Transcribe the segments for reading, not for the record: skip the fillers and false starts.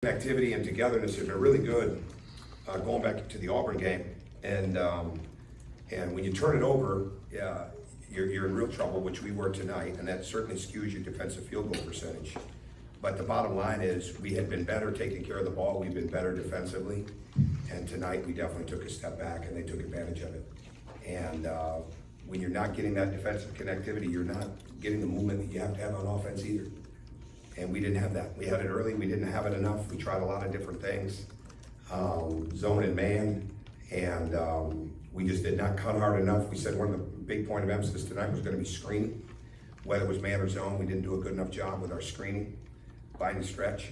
Activity and togetherness have been really good going back to the Auburn game, and when you turn it over, you're in real trouble, which we were tonight, and that certainly skews your defensive field goal percentage. But the bottom line is we had been better taking care of the ball, we've been better defensively, and tonight we definitely took a step back and they took advantage of it. And when you're not getting that defensive connectivity, you're not getting the movement that you have to have on offense either. And we didn't have that. We had it early, we didn't have it enough. We tried a lot of different things, zone and man, and we just did not cut hard enough. We said one of the big point of emphasis tonight was gonna be screening. Whether it was man or zone, we didn't do a good enough job with our screening by any stretch.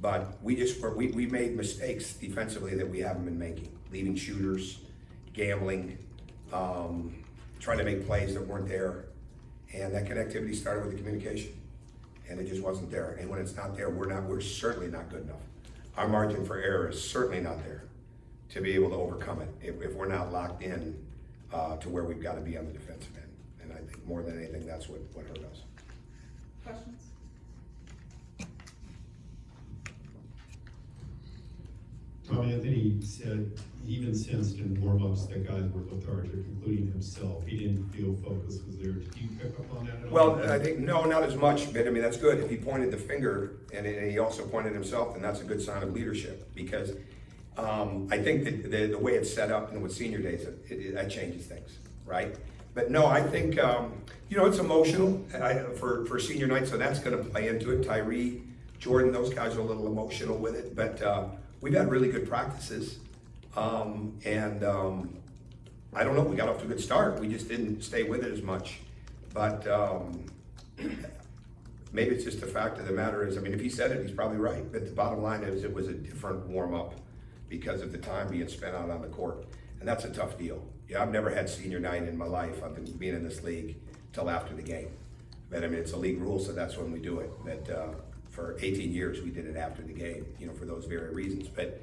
But we made mistakes defensively that we haven't been making. Leaving shooters, gambling, trying to make plays that weren't there. And that connectivity started with the communication. And it just wasn't there. And when it's not there, we're certainly not good enough. Our margin for error is certainly not there to be able to overcome it if we're not locked in to where we've got to be on the defensive end. And I think more than anything, that's what hurt us. Questions? Tommy, Anthony said even sensed in warm-ups that guys were lethargic, including himself. He didn't feel focus was there. Did you pick up on that at all? Well, I think, no, not as much, but I mean, that's good. If he pointed the finger and he also pointed himself, then that's a good sign of leadership, because I think that the way it's set up and with senior days, that changes things, right? But no, I think, it's emotional for senior night, so that's gonna play into it. Tyree, Jordan, those guys are a little emotional with it, but we've had really good practices. I don't know, we got off to a good start. We just didn't stay with it as much. But maybe it's just the fact of the matter is, I mean, if he said it, he's probably right. But the bottom line is it was a different warm-up because of the time being spent out on the court. And that's a tough deal. Yeah, I've never had senior night in my life. I've been being in this league till after the game. But I mean, it's a league rule, so that's when we do it. But for 18 years, we did it after the game, for those very reasons. But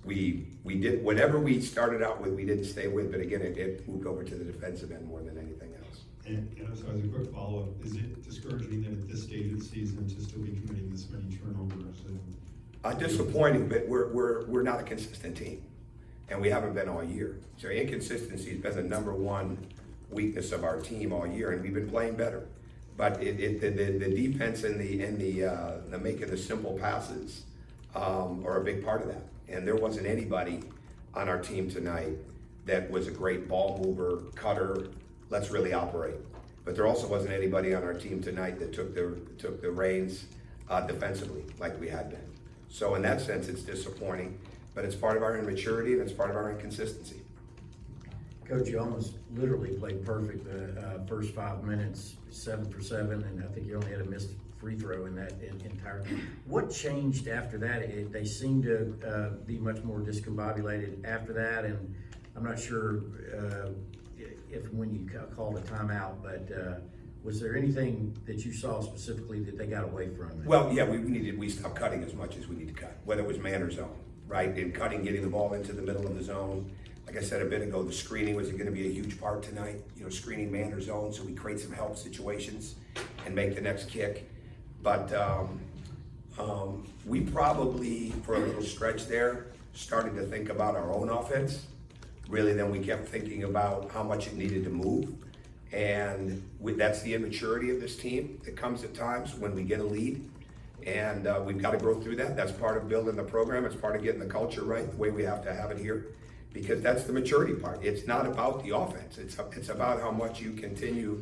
we did whatever we started out with, we didn't stay with, but again, it moved over to the defensive end more than anything else. And so as a quick follow-up, is it discouraging that at this stage of the season to still be committing this many turnovers? Disappointing, but we're not a consistent team, and we haven't been all year. So inconsistency has been the number one weakness of our team all year, and we've been playing better. But the defense and the making the simple passes are a big part of that. And there wasn't anybody on our team tonight that was a great ball mover, cutter, let's really operate. But there also wasn't anybody on our team tonight that took the reins defensively like we had been. So in that sense, it's disappointing, but it's part of our immaturity and it's part of our inconsistency. Coach, you almost literally played perfect the first 5 minutes, 7 for 7, and I think you only had a missed free throw in that entire game. What changed after that? They seemed to be much more discombobulated after that, and I'm not sure if when you called a timeout, but was there anything that you saw specifically that they got away from? Well, yeah, we stopped cutting as much as we need to cut, whether it was man or zone, right? In cutting, getting the ball into the middle of the zone. Like I said a bit ago, the screening was going to be a huge part tonight. Screening man or zone, so we create some help situations and make the next kick. But we probably, for a little stretch there, started to think about our own offense. Really, then we kept thinking about how much it needed to move. And that's the immaturity of this team. It comes at times when we get a lead. And we've got to grow through that. That's part of building the program. It's part of getting the culture right, the way we have to have it here. Because that's the maturity part. It's not about the offense. It's about how much you continue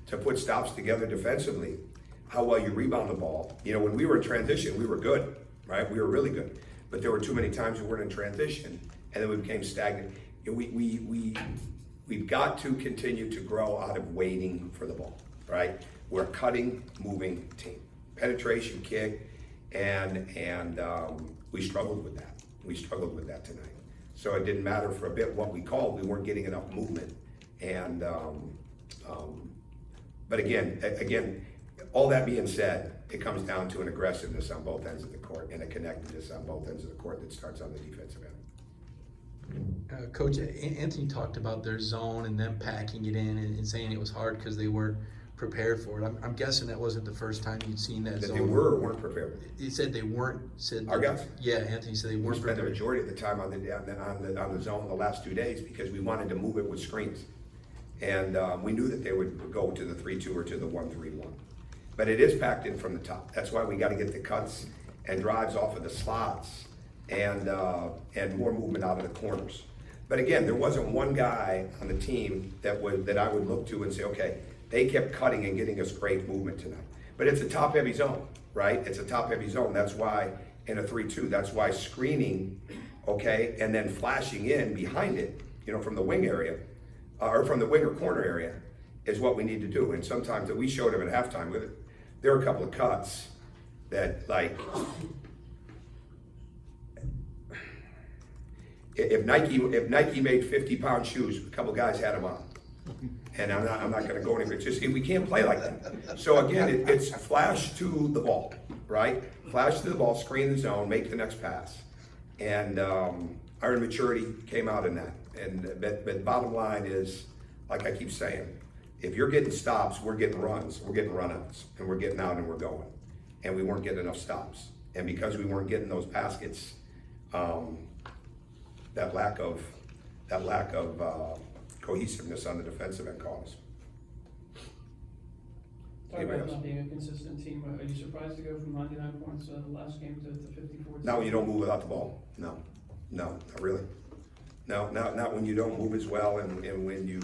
to put stops together defensively, how well you rebound the ball. When we were in transition, we were good, right? We were really good. But there were too many times we weren't in transition, and then we became stagnant. We've got to continue to grow out of waiting for the ball, right? We're a cutting, moving team. Penetration, kick, and we struggled with that. We struggled with that tonight. So it didn't matter for a bit what we called. We weren't getting enough movement. And but again, all that being said, it comes down to an aggressiveness on both ends of the court and a connectedness on both ends of the court that starts on the defensive end. Coach, Anthony talked about their zone and them packing it in and saying it was hard because they weren't prepared for it. I'm guessing that wasn't the first time you'd seen that That zone. they were or weren't prepared. He said they weren't, Our guys? Yeah, Anthony said they We weren't spent the prepared. majority of the time on the zone the last 2 days because we wanted to move it with screens. And we knew that they would go to the 3-2 or to the 1-3-1. But it is packed in from the top. That's why we got to get the cuts and drives off of the slots and more movement out of the corners. But again, there wasn't one guy on the team that I would look to and say, okay, they kept cutting and getting us great movement tonight. But it's a top-heavy zone, right? It's a top-heavy zone. That's why in a 3-2, that's why screening, okay, and then flashing in behind it, from the wing area, or from the wing or corner area, is what we need to do. And sometimes that we showed them at halftime with it. There are a couple of cuts that, like, if Nike made 50-pound shoes, a couple guys had them on. And I'm not going to go anywhere. It's just we can't play like that. So again, it's flash to the ball, right? Flash to the ball, screen the zone, make the next pass, and our immaturity came out in that. But bottom line is, like I keep saying, if you're getting stops, we're getting runs, we're getting runouts, and we're getting out and we're going, and we weren't getting enough stops. And because we weren't getting those baskets, that lack of cohesiveness on the defensive end calls. Talk about not being a consistent team. Are you surprised to go from 99 points the last game to 54? Not when you don't move without the ball. No, not really. No, not when you don't move as well, and when you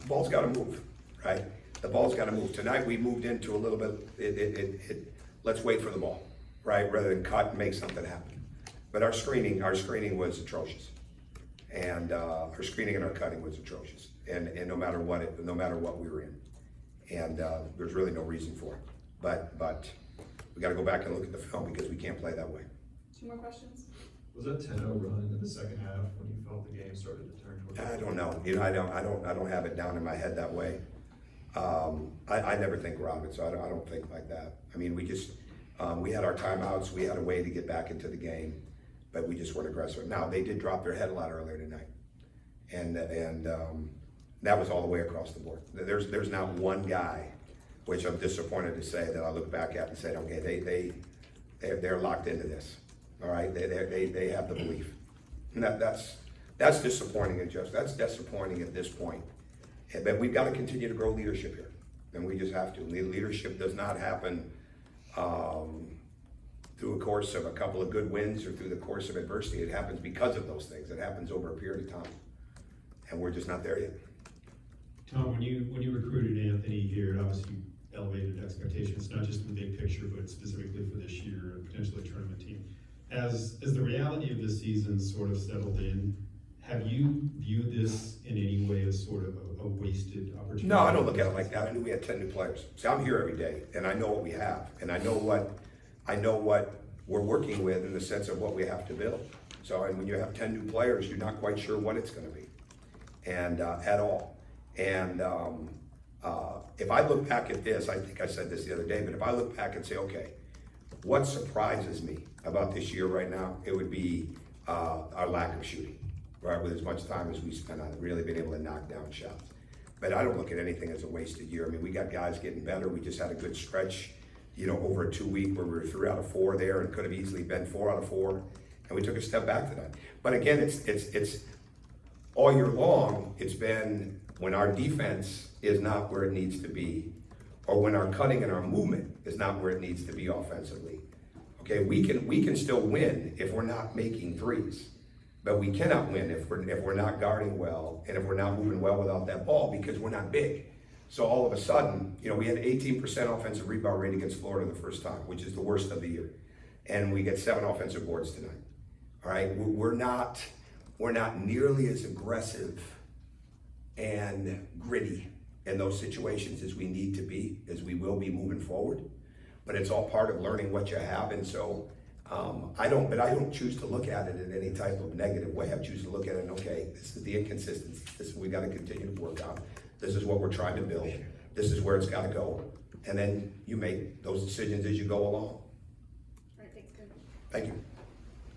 ball's got to move, right? The ball's got to move. Tonight we moved into a little bit. Let's wait for the ball, right? Rather than cut and make something happen. But our screening was atrocious. And our screening and our cutting was atrocious, and no matter what we were in, and there's really no reason for it. But we got to go back and look at the film because we can't play that way. 2 more questions? Was that 10-0 run in the second half when you felt the game started to turn towards? I don't know. I don't have it down in my head that way. I never think around it, so I don't think like that. I mean, we had our timeouts. We had a way to get back into the game. But we just weren't aggressive. Now, they did drop their head a lot earlier tonight. And that was all the way across the board. There's not one guy, which I'm disappointed to say, that I look back at and say, okay, they're locked into this. All right, they have the belief. And that's disappointing, and that's disappointing at this point. But we've got to continue to grow leadership here. And we just have to. Leadership does not happen through a course of a couple of good wins or through the course of adversity. It happens because of those things. It happens over a period of time. And we're just not there yet. Tom, when you recruited Anthony here, it obviously elevated expectations, not just in the big picture, but specifically for this year and potentially a tournament team. As the reality of this season sort of settled in, have you viewed this in any way as sort of a wasted opportunity? No, I don't look at it like that. I knew we had 10 new players. See, I'm here every day, and I know what we have, and I know what we're working with in the sense of what we have to build. So, and when you have 10 new players, you're not quite sure what it's going to be, and at all. And if I look back at this, I think I said this the other day, but if I look back and say, okay, what surprises me about this year right now, it would be our lack of shooting, right? With as much time as we spent on it, really being able to knock down shots. But I don't look at anything as a wasted year. I mean, we got guys getting better. We just had a good stretch, over a 2-week where we were 3 out of 4 there, and could have easily been 4 out of 4, and we took a step back tonight. But again, it's all year long. It's been when our defense is not where it needs to be, or when our cutting and our movement is not where it needs to be offensively. Okay, we can still win if we're not making threes, but we cannot win if we're not guarding well and if we're not moving well without that ball because we're not big. So all of a sudden, we had 18% offensive rebound rate against Florida the first time, which is the worst of the year, and we get 7 offensive boards tonight. All right, we're not nearly as aggressive and gritty in those situations as we need to be, as we will be moving forward. But it's all part of learning what you have, and so I don't choose to look at it in any type of negative way. I choose to look at it, okay, this is the inconsistency. This is what we got to continue to work on. This is what we're trying to build. This is where it's got to go. And then you make those decisions as you go along. All right, thanks. Thank you.